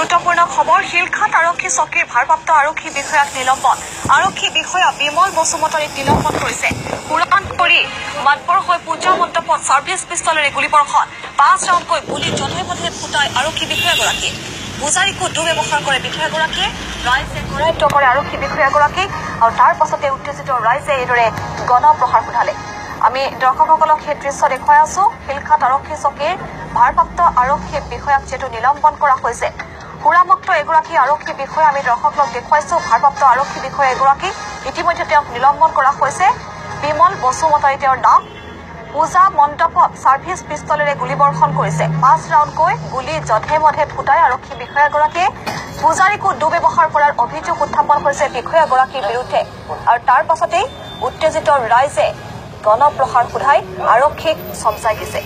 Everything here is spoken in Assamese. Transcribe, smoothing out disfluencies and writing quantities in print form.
গুৰুত্বপূৰ্ণ খবৰ শিলঘাট আৰক্ষী চকীৰ ভাৰপ্ৰাপ্ত আৰক্ষী বিষয়াক নিলম্বন আৰক্ষী বিষয়া বিমল বসুমতাৰীক নিলম্বন কৰিছে পুৰাণ কৰি মাতবৰ হৈ পূজা মণ্ডপত ছাৰ্ভিচ পিষ্টলেৰে গুলীবৰ্ষণ 5 ৰাউণ্ডকৈ গুলী জধে মধে ফুটাই আৰক্ষী বিষয়াগৰাকীক পূজাৰীকো দুৰ্ব্যৱহাৰ কৰে বিষয়াগৰাকীয়ে ৰাইজে কৰায়ত্ব কৰে আৰক্ষী বিষয়াগৰাকীক আৰু তাৰ পাছতে উত্তেজিত ৰাইজে এইদৰে গণপ্ৰহাৰ সোধালে আমি দৰ্শকসকলক সেই দৃশ্য দেখুৱাই আছো শিলঘাট আৰক্ষী চকীৰ ভাৰপ্ৰাপ্ত আৰক্ষী বিষয়াক যেটো নিলম্বন কৰা হৈছে হুৰামুক্ত এগৰাকী আৰক্ষী বিষয়া আমি দৰ্শকক দেখুৱাইছো ভাৰপ্ৰাপ্ত আৰক্ষী বিষয়া এগৰাকী ইতিমধ্যে তেওঁক নিলম্বন কৰা হৈছে বিমল বসুমতাৰী তেওঁৰ নাম পূজা মণ্ডপত ছাৰ্ভিচ পিষ্টলেৰে গুলীবৰ্ষণ কৰিছে 5 ৰাউণ্ডকৈ গুলী জধে মধে ফুটাই আৰক্ষী বিষয়াগৰাকীয়ে পূজাৰীকো দুৰ্ব্যৱহাৰ কৰাৰ অভিযোগ উত্থাপন কৰিছে বিষয়াগৰাকীৰ বিৰুদ্ধে আৰু তাৰ পাছতেই উত্তেজিত ৰাইজে গণপ্ৰহাৰ সোধাই আৰক্ষীক চমচাই দিছে